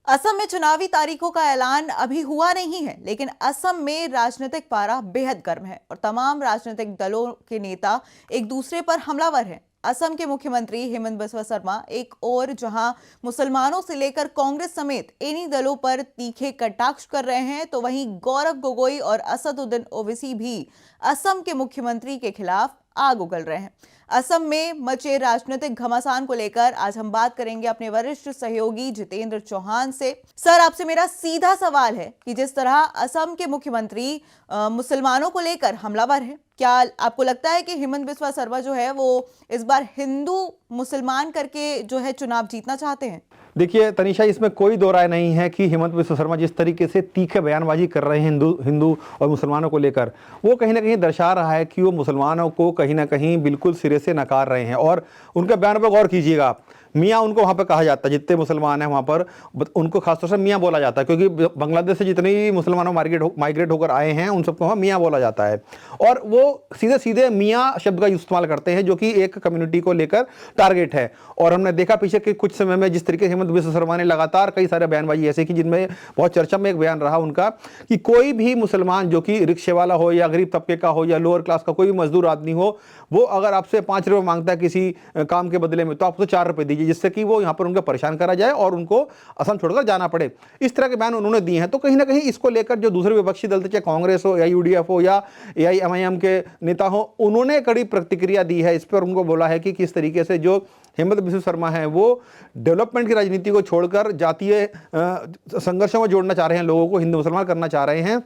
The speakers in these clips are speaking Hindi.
असम में चुनावी तारीखों का ऐलान अभी हुआ नहीं है, लेकिन असम में राजनीतिक पारा बेहद गर्म है और तमाम राजनीतिक दलों के नेता एक दूसरे पर हमलावर हैं। असम के मुख्यमंत्री हेमंत बिस्वा शर्मा एक और जहां मुसलमानों से लेकर कांग्रेस समेत इन्हीं दलों पर तीखे कटाक्ष कर रहे हैं, तो वहीं गौरव गोगोई और असदुद्दीन ओवैसी भी असम के मुख्यमंत्री के खिलाफ आग उगल रहे हैं। असम में मचे राजनीतिक घमासान को लेकर आज हम बात करेंगे अपने वरिष्ठ सहयोगी जितेंद्र चौहान से। सर, आपसे मेरा सीधा सवाल है कि जिस तरह असम के मुख्यमंत्री मुसलमानों को लेकर हमलावर हैं, क्या आपको लगता है कि हेमंत बिस्वा शर्मा जो है वो इस बार हिंदू मुसलमान करके जो है चुनाव जीतना चाहते हैं? देखिए तनिषा, इसमें कोई दो राय नहीं है कि हेमंत बिस्वा शर्मा जिस तरीके से तीखे बयानबाजी कर रहे हैं हिंदू और मुसलमानों को लेकर, वो कहीं ना कहीं दर्शा रहा है कि वो मुसलमानों को कहीं ना कहीं बिल्कुल सिरे से नकार रहे हैं। और उनके बयान पर गौर कीजिएगा आप, मियाँ उनको वहाँ पर कहा जाता है, जितने मुसलमान हैं वहाँ पर उनको खासतौर से मियाँ बोला जाता है, क्योंकि बांग्लादेश से जितने भी मुसलमानों माइग्रेट होकर आए हैं उन सबको वहाँ मियाँ बोला जाता है। और वो सीधे सीधे मियाँ शब्द का इस्तेमाल करते हैं, जो कि एक कम्युनिटी को लेकर टारगेट है। और हमने देखा पीछे के कुछ समय में जिस तरीके से हेमंत बिस्वा शर्मा ने लगातार कई सारे बयानबाजी ऐसे की, जिनमें बहुत चर्चा में एक बयान रहा उनका कि कोई भी मुसलमान जो कि रिक्शे वाला हो या गरीब तबके का हो या लोअर क्लास का कोई भी मजदूर आदमी हो, वो अगर आपसे 5 रुपये मांगता है किसी काम के बदले में, तो आपको 4 रुपये दीजिए, जिससे कि वो यहाँ पर उनको परेशान करा जाए और उनको असम छोड़कर जाना पड़े। इस तरह के बयान उन्होंने दिए हैं। तो कहीं ना कहीं इसको लेकर जो दूसरे विपक्षी दल थे, चाहे कांग्रेस हो, AUDF हो या AIMIM के नेता हो, उन्होंने कड़ी प्रतिक्रिया दी है इस पर। उनको बोला है कि किस तरीके से जो हेमंत बिस्वा शर्मा है वो डेवलपमेंट की राजनीति को छोड़कर जातीय संघर्षों में जोड़ना चाह रहे हैं, लोगों को हिंदू मुसलमान करना चाह रहे हैं।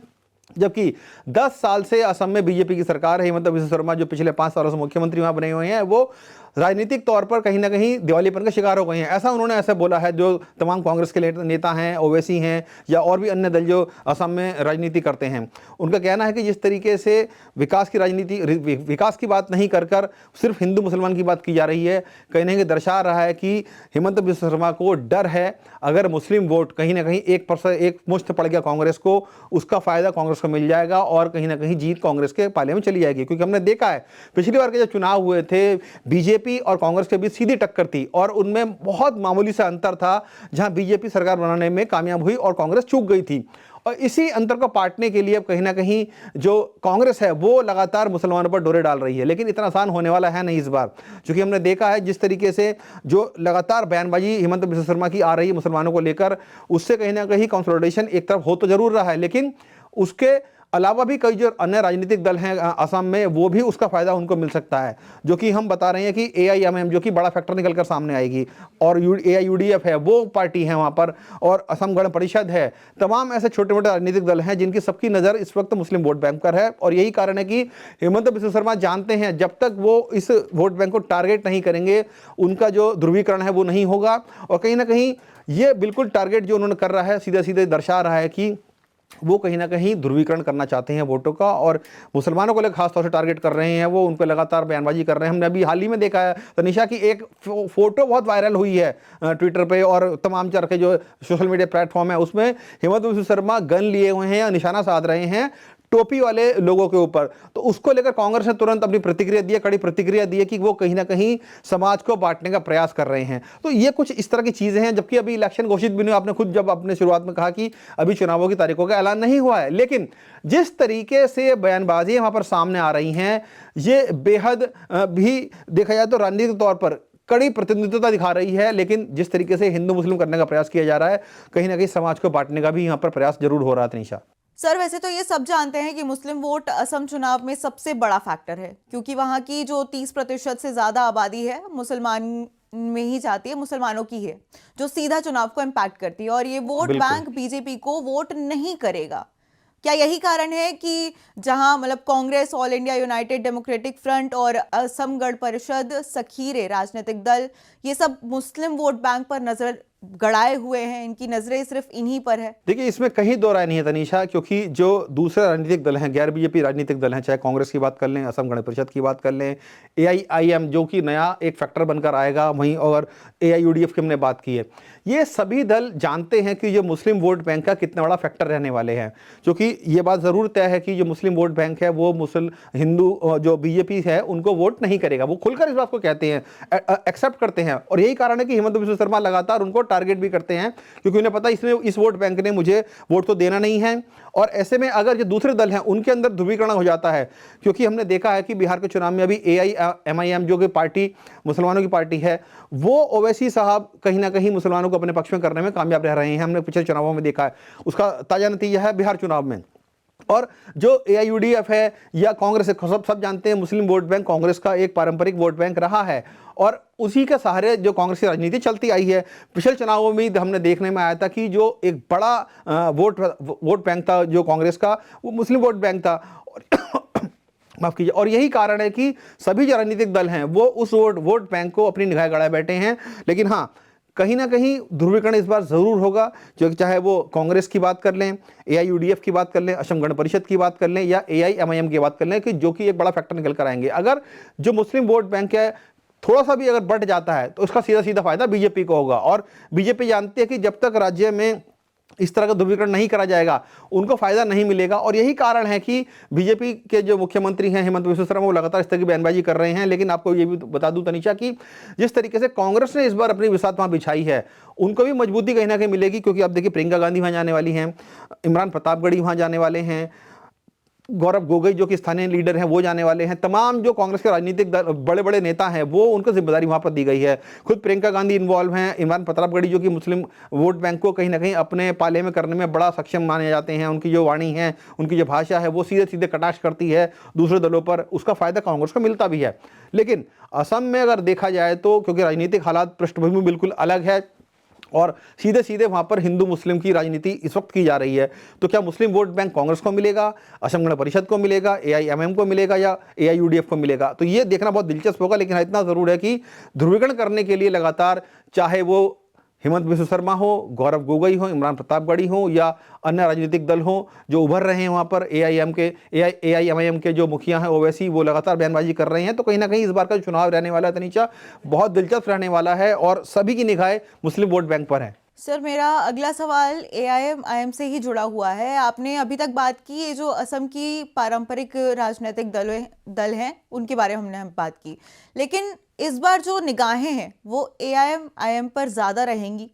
जबकि 10 साल से असम में बीजेपी की सरकार है, हेमंत बिस्वा शर्मा जो पिछले 5 सालों से मुख्यमंत्री वहां बने हुए हैं, वो राजनीतिक तौर पर कहीं ना कहीं दिवालीपन का शिकार हो गए हैं। ऐसा उन्होंने ऐसा बोला है जो तमाम कांग्रेस के नेता हैं, ओवैसी हैं या और भी अन्य दल जो असम में राजनीति करते हैं। उनका कहना है कि जिस तरीके से विकास की राजनीति, विकास की बात नहीं कर कर सिर्फ हिंदू मुसलमान की बात की जा रही है, कहीं ना कहीं दर्शा रहा है कि हेमंत बिस्वा शर्मा को डर है अगर मुस्लिम वोट कहीं ना कहीं 1% एक मुश्त पड़ गया कांग्रेस को, उसका फायदा कांग्रेस को मिल जाएगा और कहीं ना कहीं जीत कांग्रेस के पाले में चली जाएगी। क्योंकि हमने देखा है पिछली बार के जो चुनाव हुए थे, बीजेपी और कांग्रेस के बीच सीधी टक्कर थी और उनमें बहुत मामूली सा अंतर था, जहां बीजेपी सरकार बनाने में कामयाब हुई और कांग्रेस चूक गई थी। और इसी अंतर को पाटने के लिए अब कहीं ना कहीं जो कांग्रेस है वो लगातार मुसलमानों पर डोरे डाल रही है, लेकिन इतना आसान होने वाला है नहीं इस बार। क्योंकि हमने देखा है जिस तरीके से जो लगातार बयानबाजी हेमंत बिस्वा शर्मा की आ रही है मुसलमानों को लेकर, उससे कहीं ना कहीं कंसोलिडेशन एक तरफ हो तो जरूर रहा है, लेकिन उसके अलावा भी कई जो अन्य राजनीतिक दल हैं असम में, वो भी उसका फायदा उनको मिल सकता है। जो कि हम बता रहे हैं कि AIMIM जो कि बड़ा फैक्टर निकलकर सामने आएगी, और AIUDF है, वो पार्टी है वहाँ पर, और असम गण परिषद है। तमाम ऐसे छोटे मोटे राजनीतिक दल हैं जिनकी सबकी नज़र इस वक्त मुस्लिम वोट बैंक पर है। और यही कारण है कि हेमंत बिस्वा शर्मा जानते हैं जब तक वो इस वोट बैंक को टारगेट नहीं करेंगे, उनका जो ध्रुवीकरण है वो नहीं होगा। और कहीं ना कहीं ये बिल्कुल टारगेट जो उन्होंने कर रहा है सीधे सीधे दर्शा रहा है कि वो कहीं ना कहीं ध्रुवीकरण करना चाहते हैं वोटों का, और मुसलमानों को लेकर खासतौर से टारगेट कर रहे हैं। वो उन पर लगातार बयानबाजी कर रहे हैं। हमने अभी हाल ही में देखा है तनिषा की एक फोटो बहुत वायरल हुई है ट्विटर पे और तमाम तरह के जो सोशल मीडिया प्लेटफॉर्म है, उसमें हेमंत बिस्वा शर्मा गन लिए हुए हैं या निशाना साध रहे हैं टोपी वाले लोगों के ऊपर। तो उसको लेकर कांग्रेस ने तुरंत अपनी प्रतिक्रिया दी, कड़ी प्रतिक्रिया दी कि वो कहीं ना कहीं समाज को बांटने का प्रयास कर रहे हैं। तो ये कुछ इस तरह की चीजें हैं, जबकि अभी इलेक्शन घोषित भी नहीं। आपने खुद जब अपने शुरुआत में कहा कि अभी चुनावों की तारीखों का ऐलान नहीं हुआ है, लेकिन जिस तरीके से बयानबाजी वहां पर सामने आ रही हैं, ये बेहद भी देखा जाए तो राजनीतिक तौर पर कड़ी प्रतिनिधित्वता दिखा रही है। लेकिन जिस तरीके से हिंदू मुस्लिम करने का प्रयास किया जा रहा है, कहीं ना कहीं समाज को बांटने का भी यहाँ पर प्रयास जरूर हो रहा है तनिषा। सर, वैसे तो ये सब जानते हैं कि मुस्लिम वोट असम चुनाव में सबसे बड़ा फैक्टर है, क्योंकि वहां की जो 30% से ज्यादा आबादी है मुसलमान में ही जाती है, मुसलमानों की है, जो सीधा चुनाव को इम्पैक्ट करती है। और ये वोट बैंक बीजेपी को वोट नहीं करेगा। क्या यही कारण है कि जहां मतलब Congress, all India United democratic front और असम गण परिषद सखीरे राजनीतिक दल, ये सब मुस्लिम वोट बैंक पर नजर गड़ाए हुए हैं, इनकी नजरें सिर्फ इन्हीं पर है? देखिए, इसमें कहीं दो राय नहीं है तनीषा, क्योंकि जो दूसरे राजनीतिक दल हैं, गैर बीजेपी राजनीतिक दल हैं, चाहे कांग्रेस की बात कर लें, असम गण परिषद की बात कर लें, AIIM जो कि नया एक फैक्टर बनकर आएगा, वहीं और AIUDF की हमने बात की है, ये सभी दल जानते हैं कि ये मुस्लिम वोट बैंक का कितना बड़ा फैक्टर रहने वाले हैं, क्योंकि ये बात ज़रूर तय है कि जो मुस्लिम वोट बैंक है वो मुस्लिम हिंदू जो बीजेपी है उनको वोट नहीं करेगा। वो खुलकर इस बात को कहते हैं, एक्सेप्ट करते हैं, और यही कारण है कि हिमंत बिस्वा शर्मा लगातार उनको टारगेट भी करते हैं, क्योंकि उन्हें पता इसमें इस वोट बैंक ने मुझे वोट तो देना नहीं है। और ऐसे में अगर जो दूसरे दल हैं उनके अंदर ध्रुवीकरण हो जाता है, क्योंकि हमने देखा है कि बिहार के चुनाव में अभी AIMIM जो कि पार्टी मुसलमानों की पार्टी है, वो ओवैसी साहब कहीं ना कहीं मुसलमानों को अपने पक्ष में करने में कामयाब रह रहे हैं। हमने पिछले चुनावों में देखा है, उसका ताजा नतीजा है बिहार चुनाव में। और जो AIUDF है या कांग्रेस है, सब जानते हैं मुस्लिम वोट बैंक कांग्रेस का एक पारंपरिक वोट बैंक रहा है, और उसी के सहारे जो कांग्रेस की राजनीति चलती आई है। पिछले चुनावों में हमने देखने में आया था कि जो एक बड़ा वोट बैंक था जो कांग्रेस का, वो मुस्लिम वोट बैंक था। माफ कीजिए। और यही कारण है कि सभी जो राजनीतिक दल हैं वो उस वोट बैंक को अपनी निगाह गड़ाए बैठे हैं। लेकिन हाँ, कहीं ना कहीं ध्रुवीकरण इस बार जरूर होगा, जो चाहे वो कांग्रेस की बात कर लें, AIUDF की बात कर लें, असम गण परिषद की बात कर लें, या AIMIM की बात कर लें, कि जो कि एक बड़ा फैक्टर निकल कर आएंगे। अगर जो मुस्लिम वोट बैंक है थोड़ा सा भी अगर बढ़ जाता है तो उसका सीधा सीधा फायदा बीजेपी को होगा, और बीजेपी जानती है कि जब तक राज्य में इस तरह का ध्रुवीकरण नहीं करा जाएगा उनको फायदा नहीं मिलेगा। और यही कारण है कि बीजेपी के जो मुख्यमंत्री हैं हिमंत बिस्वा शर्मा, वो लगातार इस तरह की बयानबाजी कर रहे हैं। लेकिन आपको ये भी बता दूं तनीषा कि जिस तरीके से कांग्रेस ने इस बार अपनी बिसात वहां बिछाई है, उनको भी मजबूती कहीं ना कहीं मिलेगी, क्योंकि आप देखिए प्रियंका गांधी वहां जाने वाली हैं, इमरान प्रतापगढ़ी वहां जाने वाले हैं, गौरव गोगोई जो कि स्थानीय लीडर हैं वो जाने वाले हैं। तमाम जो कांग्रेस के राजनीतिक बड़े बड़े नेता हैं वो उनको जिम्मेदारी वहां पर दी गई है। खुद प्रियंका गांधी इन्वॉल्व हैं, इमरान प्रतापगढ़ी जो कि मुस्लिम वोट बैंक को कहीं ना कहीं अपने पाले में करने में बड़ा सक्षम माने जाते हैं। उनकी जो वाणी है, उनकी जो भाषा है, वो सीधे सीधे कटाक्ष करती है दूसरे दलों पर, उसका फायदा कांग्रेस को मिलता भी है। लेकिन असम में अगर देखा जाए तो, क्योंकि राजनीतिक हालात पृष्ठभूमि बिल्कुल अलग है और सीधे सीधे वहां पर हिंदू मुस्लिम की राजनीति इस वक्त की जा रही है, तो क्या मुस्लिम वोट बैंक कांग्रेस को मिलेगा, असम गण परिषद को मिलेगा, AIMIM को मिलेगा, या AIUDF को मिलेगा? तो ये देखना बहुत दिलचस्प होगा। लेकिन इतना जरूर है कि ध्रुवीकरण करने के लिए लगातार, चाहे वो हिमंत बिस्वा शर्मा हो, गौरव गोगोई हो, इमरान प्रतापगढ़ी हो, या अन्य राजनीतिक दल हो जो उभर रहे हैं वहां पर, AIMIM के जो मुखिया हैं ओवैसी, वो लगातार बयानबाजी कर रहे हैं। तो कहीं ना कहीं इस बार का जो चुनाव रहने वाला है तनीषा, बहुत दिलचस्प रहने वाला है, और सभी की निगाहें मुस्लिम वोट बैंक पर है। सर, मेरा अगला सवाल AIMIM से ही जुड़ा हुआ है। आपने अभी तक बात की ये जो असम की पारंपरिक राजनीतिक दल हैं उनके बारे में हमने बात की, लेकिन इस बार जो निगाहें हैं वो AIMIM पर ज़्यादा रहेंगी।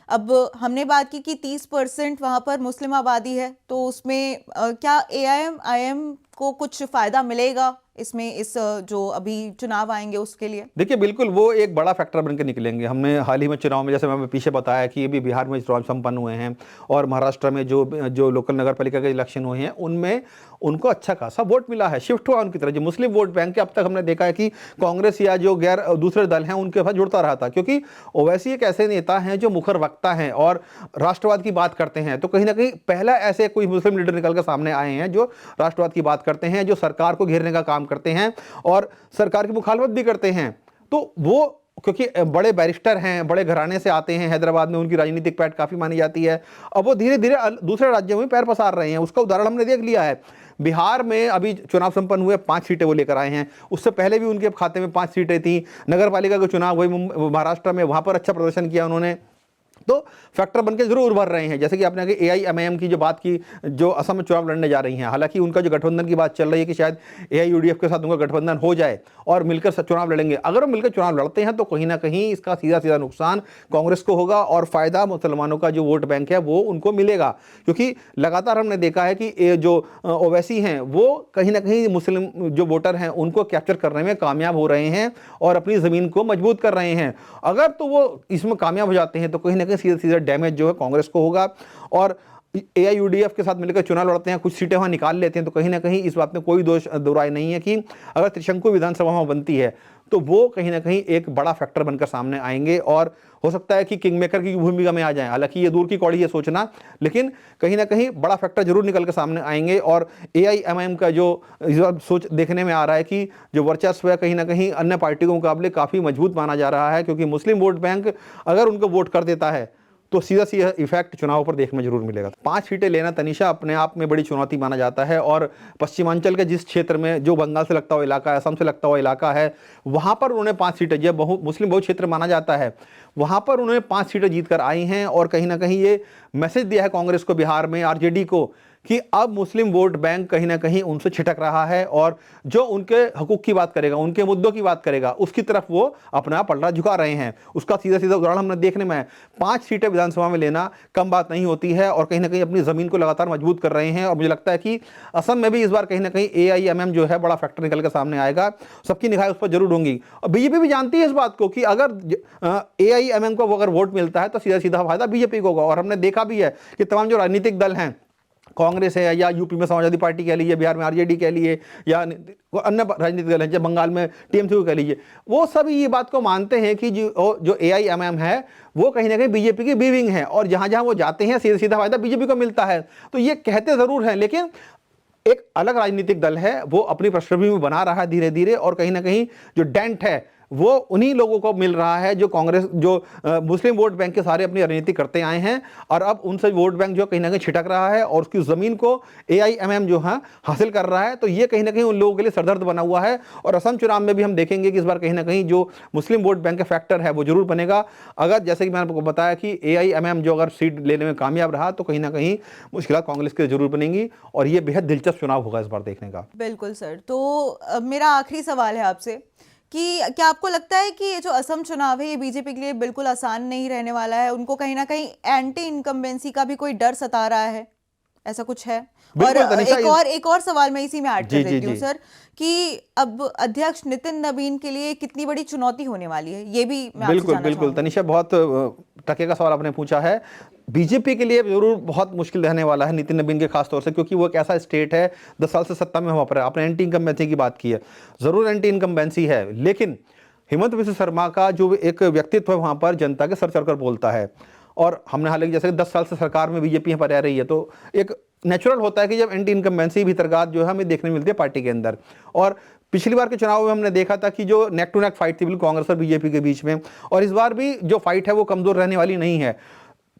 अब हमने बात की कि 30% वहाँ पर मुस्लिम आबादी है, तो उसमें क्या AIMIM को कुछ फ़ायदा मिलेगा इसमें, इस जो अभी चुनाव आएंगे उसके लिए? देखिए, बिल्कुल वो एक बड़ा फैक्टर बनकर निकलेंगे। हमने हाल ही में चुनाव में, जैसे मैं पीछे बताया कि ये भी बिहार में चुनाव संपन्न हुए हैं, और महाराष्ट्र में जो लोकल नगर पालिका के इलेक्शन हुए हैं उनमें उनको अच्छा खासा वोट मिला है, शिफ्ट हुआ उनकी तरफ। जो मुस्लिम वोट बैंक है, अब तक हमने देखा है कि कांग्रेस या जो गैर दूसरे दल हैं उनके साथ जुड़ता रहा था, क्योंकि ओवैसी एक ऐसे नेता हैं जो मुखर वक्ता हैं और राष्ट्रवाद की बात करते हैं। तो कहीं ना कहीं पहला ऐसे कोई मुस्लिम लीडर निकल कर सामने आए हैं जो राष्ट्रवाद की बात करते हैं, जो सरकार को घेरने का काम करते हैं और सरकार की मुखालफत भी करते हैं। तो वो, क्योंकि बड़े बैरिस्टर हैं, बड़े घराने से आते हैं, हैदराबाद में उनकी राजनीतिक पैठ काफी मानी जाती है। अब वो धीरे धीरे दूसरे राज्यों में पैर पसार रहे हैं। उसका उदाहरण हमने देख लिया है। बिहार में अभी चुनाव संपन्न हुए, 5 सीटें वो लेकर आए हैं। उससे पहले भी उनके खाते में 5 सीटें थी। नगर पालिका का चुनाव हुए महाराष्ट्र में, वहां पर अच्छा प्रदर्शन किया उन्होंने। तो फैक्टर बनकर जरूर उभर रहे हैं। जैसे कि आपने AIMIM की जो बात की, जो असम में चुनाव लड़ने जा रही हैं, हालांकि उनका जो गठबंधन की बात चल रही है कि शायद AIUDF के साथ उनका गठबंधन हो जाए और मिलकर चुनाव लड़ेंगे। अगर वो मिलकर चुनाव लड़ते हैं तो कहीं ना कहीं इसका सीधा सीधा नुकसान कांग्रेस को होगा और फायदा मुसलमानों का जो वोट बैंक है वो उनको मिलेगा। क्योंकि लगातार हमने देखा है कि जो ओवैसी हैं वो कहीं ना कहीं मुस्लिम जो वोटर हैं उनको कैप्चर करने में कामयाब हो रहे हैं और अपनी जमीन को मजबूत कर रहे हैं। अगर तो वो इसमें कामयाब हो जाते हैं तो कहीं ना कहीं सीधा सीधा डैमेज जो है कांग्रेस को होगा। और AIUDF के साथ मिलकर चुनाव लड़ते हैं, कुछ सीटें वहां निकाल लेते हैं, तो कहीं ना कहीं इस बात में कोई दो राय नहीं है कि अगर त्रिशंकु विधानसभा में बनती है तो वो कहीं ना कहीं एक बड़ा फैक्टर बनकर सामने आएंगे और हो सकता है कि किंग मेकर की भूमिका में आ जाएं। हालांकि ये दूर की कौड़ी है सोचना, लेकिन कहीं ना कहीं बड़ा फैक्टर जरूर निकल कर सामने आएंगे। और AIMIM का जो सोच देखने में आ रहा है कि जो वर्चस्व है कहीं ना कहीं अन्य पार्टियों के मुकाबले काफ़ी मजबूत माना जा रहा है, क्योंकि मुस्लिम वोट बैंक अगर उनको वोट कर देता है तो सीधा सीधा इफेक्ट चुनाव पर देखने में जरूर मिलेगा। 5 सीटें लेना तनिषा अपने आप में बड़ी चुनौती माना जाता है, और पश्चिमांचल के जिस क्षेत्र में जो बंगाल से लगता हुआ इलाका है, असम से लगता हुआ इलाका है, वहां पर उन्होंने 5 सीटें, जब मुस्लिम बहु क्षेत्र माना जाता है, वहां पर उन्होंने 5 सीटें जीतकर आई हैं। और कहीं ना कहीं ये मैसेज दिया है कांग्रेस को, बिहार में आरजेडी को, कि अब मुस्लिम वोट बैंक कहीं ना कहीं उनसे छिटक रहा है, और जो उनके हकूक की बात करेगा, उनके मुद्दों की बात करेगा, उसकी तरफ वो अपना पलड़ा झुका रहे हैं। उसका सीधा सीधा उदाहरण हमने देखने में है। 5 सीटें विधानसभा में लेना कम बात नहीं होती है, और कहीं ना कहीं अपनी जमीन को लगातार मजबूत कर रहे हैं। और मुझे लगता है कि असम में भी इस बार कहीं ना कहीं AIMM जो है बड़ा फैक्टर निकल कर सामने आएगा, सबकी निगाहें उस पर जरूर होंगी। और बीजेपी भी जानती है इस बात को कि अगर AIMM को अगर वोट मिलता है तो सीधा सीधा फायदा बीजेपी को होगा। और हमने देखा भी है कि तमाम जो राजनीतिक दल हैं, कांग्रेस है या यूपी में समाजवादी पार्टी कह लीजिए, बिहार में आरजेडी कह लीजिए, या अन्य राजनीतिक दल हैं, जब बंगाल में TMC कह लीजिए, वो सभी ये बात को मानते हैं कि जो AIMM है वो कहीं ना कहीं बीजेपी की बी विंग है, और जहां जहां वो जाते हैं सीधा सीधा फायदा बीजेपी को मिलता है। तो ये कहते जरूर हैं, लेकिन एक अलग राजनीतिक दल है, वो अपनी पृष्ठभूमि में बना रहा है धीरे धीरे, और कहीं ना कहीं जो डेंट है वो उन्हीं लोगों को मिल रहा है जो कांग्रेस, जो मुस्लिम वोट बैंक के सारे अपनी राजनीति करते आए हैं, और अब उनसे वोट बैंक जो कहीं ना कहीं छिटक रहा है, और उसकी जमीन को AIMM जो है हासिल कर रहा है। तो ये कहीं ना कहीं उन लोगों के लिए सरदर्द बना हुआ है। और असम चुनाव में भी हम देखेंगे कि इस बार कहीं ना कहीं जो मुस्लिम वोट बैंक का फैक्टर है वो जरूर बनेगा। अगर जैसे कि मैंने आपको बताया कि AIMM जो अगर सीट लेने में कामयाब रहा तो कहीं ना कहीं मुश्किलात कांग्रेस के जरूर बनेंगी, और ये बेहद दिलचस्प चुनाव होगा इस बार देखने का। बिल्कुल सर। तो मेरा आखिरी सवाल है आपसे कि क्या आपको लगता है कि ये जो असम चुनाव है ये बीजेपी के लिए बिल्कुल आसान नहीं रहने वाला है? उनको कहीं ना कहीं एंटी इनकम्बेंसी का भी कोई डर सता रहा है, ऐसा कुछ है? और एक और सवाल मैं इसी में ऐड कर देती हूँ सर, कि अब अध्यक्ष नितिन नबीन के लिए कितनी बड़ी चुनौती होने वाली है, ये भी मैं आपसे जानना बिल्कुल तनिषा, बहुत टके का सवाल आपने पूछा है। बीजेपी के लिए जरूर बहुत मुश्किल रहने वाला है नितिन नबीन के खास तौर से, क्योंकि वो एक ऐसा स्टेट है 10 साल से सत्ता में वहां पर है। आपने एंटी इनकम्बेंसी की बात की है, जरूर एंटी इनकम्बेंसी है, लेकिन हिमंत विश्व शर्मा का जो एक व्यक्तित्व है वहां पर जनता के सर चढ़कर बोलता है। और हमने हालांकि जैसे 10 साल से सरकार में बीजेपी यहाँ पर रह रही है, तो एक नेचुरल होता है कि जब एंटी इनकम्बेंसी भीतरगात जो है हमें देखने मिलती है पार्टी के अंदर। और पिछली बार के चुनाव में हमने देखा था कि जो नेक टू नेक फाइट थी बिल्कुल कांग्रेस और बीजेपी के बीच में, और इस बार भी जो फाइट है वो कमजोर रहने वाली नहीं है।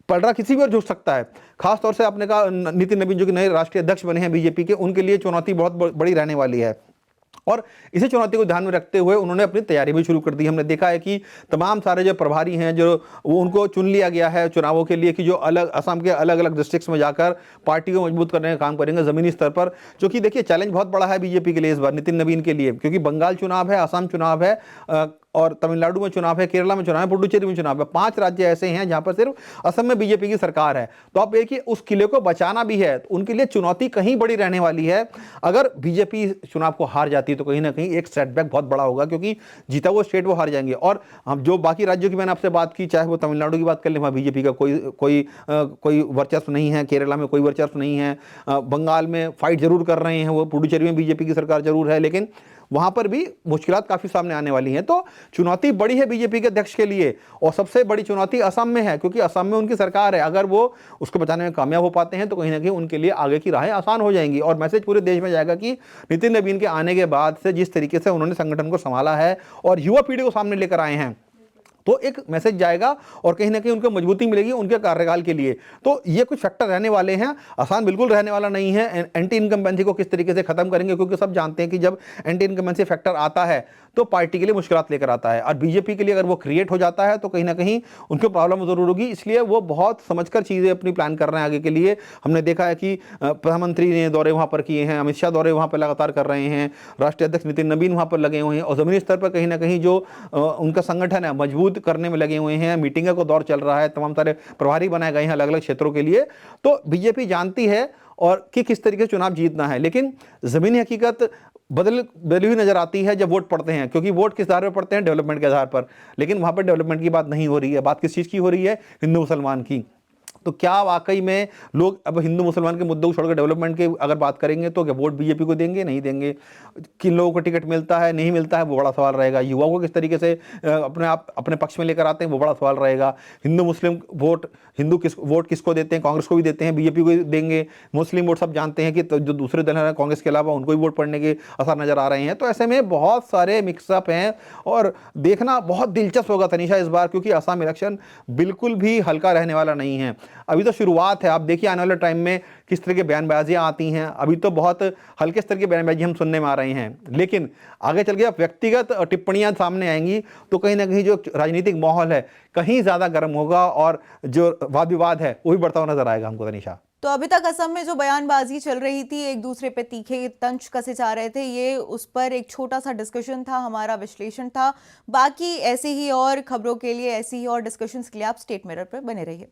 पलड़ा किसी भी ओर झुक सकता है। खासतौर से आपने कहा नितिन नबीन जो कि नए राष्ट्रीय अध्यक्ष बने हैं बीजेपी के, उनके लिए चुनौती बहुत बड़ी रहने वाली है। और इसी चुनौती को ध्यान में रखते हुए उन्होंने अपनी तैयारी भी शुरू कर दी। हमने देखा है कि तमाम सारे जो प्रभारी हैं जो वो उनको चुन लिया गया है चुनावों के लिए, कि जो अलग असम के अलग अलग डिस्ट्रिक्ट्स में जाकर पार्टी को मजबूत करने का काम करेंगे जमीनी स्तर पर। जो कि देखिए चैलेंज बहुत बड़ा है बीजेपी के लिए इस बार, नितिन नबीन के लिए, क्योंकि बंगाल चुनाव है, असम चुनाव है, और तमिलनाडु में चुनाव है, केरला में चुनाव है, पुडुचेरी में चुनाव है। 5 राज्य ऐसे हैं जहां पर सिर्फ असम में बीजेपी की सरकार है। तो आप देखिए उस किले को बचाना भी है, तो उनके लिए चुनौती कहीं बड़ी रहने वाली है। अगर बीजेपी चुनाव को हार जाती है तो कहीं ना कहीं एक सेटबैक बहुत बड़ा होगा, क्योंकि जीता वो स्टेट वो हार जाएंगे। और हम जो बाकी राज्यों की मैंने आपसे बात की, चाहे वो तमिलनाडु की बात कर लें, वहाँ बीजेपी का कोई वर्चस्व नहीं है, केरला में कोई वर्चस्व नहीं है, बंगाल में फाइट जरूर कर रहे हैं वो, पुडुचेरी में बीजेपी की सरकार जरूर है, लेकिन वहां पर भी मुश्किलात काफी सामने आने वाली हैं। तो चुनौती बड़ी है बीजेपी के अध्यक्ष के लिए, और सबसे बड़ी चुनौती असम में है, क्योंकि असम में उनकी सरकार है। अगर वो उसको बचाने में कामयाब हो पाते हैं तो कहीं ना कहीं उनके लिए आगे की राहें आसान हो जाएंगी, और मैसेज पूरे देश में जाएगा कि नितिन नबीन के आने के बाद से जिस तरीके से उन्होंने संगठन को संभाला है और युवा पीढ़ी को सामने लेकर आए हैं, तो एक मैसेज जाएगा और कहीं ना कहीं उनको मजबूती मिलेगी उनके कार्यकाल के लिए। तो ये कुछ फैक्टर रहने वाले हैं, आसान बिल्कुल रहने वाला नहीं है। एंटी इनकम्बेंसी को किस तरीके से खत्म करेंगे, क्योंकि सब जानते हैं कि जब एंटी इनकम्बेंसी फैक्टर आता है तो पार्टी के लिए मुश्किलात लेकर आता है, और बीजेपी के लिए अगर वो क्रिएट हो जाता है तो कहीं ना कहीं उनको प्रॉब्लम जरूर होगी। इसलिए वो बहुत समझकर चीजें अपनी प्लान कर रहे हैं आगे के लिए। हमने देखा है कि प्रधानमंत्री ने दौरे वहां पर किए हैं, अमित शाह दौरे वहां पर लगातार कर रहे हैं, राष्ट्रीय अध्यक्ष नितिन नबीन वहां पर लगे हुए हैं, और जमीनी स्तर पर कहीं ना कहीं जो उनका संगठन है मजबूत करने में लगे हुए हैं। मीटिंगों का दौर चल रहा है, तमाम सारे प्रभारी बनाए गए हैं अलग अलग क्षेत्रों के लिए। तो बीजेपी जानती है और कि किस तरीके से चुनाव जीतना है, लेकिन जमीनी हकीकत बदली हुई नजर आती है जब वोट पड़ते हैं, क्योंकि वोट किस आधार पर पड़ते हैं, डेवलपमेंट के आधार पर। लेकिन वहां पर डेवलपमेंट की बात नहीं हो रही है, बात किस चीज की हो रही है, हिंदू मुसलमान की। तो क्या वाकई में लोग अब हिंदू मुसलमान के मुद्दों को छोड़कर डेवलपमेंट के अगर बात करेंगे तो क्या वोट बीजेपी को देंगे, नहीं देंगे? किन लोगों को टिकट मिलता है, नहीं मिलता है, वो बड़ा सवाल रहेगा। युवाओं को किस तरीके से अपने पक्ष में लेकर आते हैं, वो बड़ा सवाल रहेगा। हिंदू मुस्लिम वोट, वोट किसको देते हैं? कांग्रेस को भी देते हैं, बीजेपी को भी देंगे। मुस्लिम वोट सब जानते हैं कि तो जो दूसरे दल हैं कांग्रेस के अलावा उनको भी वोट पड़ने के असर नजर आ रहे हैं। तो ऐसे में बहुत सारे मिक्सअप हैं और देखना बहुत दिलचस्प होगा तनिषा इस बार, क्योंकि असम इलेक्शन बिल्कुल भी हल्का रहने वाला नहीं है। अभी तो शुरुआत है, आप देखिए आने वाले टाइम में किस तरह की बयानबाजियां आती हैं। अभी तो बहुत हल्के स्तर की बयानबाजी हम सुनने में आ रही हैं, लेकिन आगे चल के अब व्यक्तिगत टिप्पणियां सामने आएंगी तो कहीं ना कहीं जो राजनीतिक माहौल है कहीं ज्यादा गर्म होगा और जो वाद विवाद है वो भी बढ़ता हुआ नजर आएगा हमको तनिषा। तो अभी तक असम में जो बयानबाजी चल रही थी, एक दूसरे पे तीखे तंज कसे जा रहे थे, ये उस पर एक छोटा सा डिस्कशन था, हमारा विश्लेषण था। बाकी ऐसे ही और खबरों के लिए, ऐसी ही और डिस्कशंस के लिए आप स्टेट मिरर पर बने रहिए।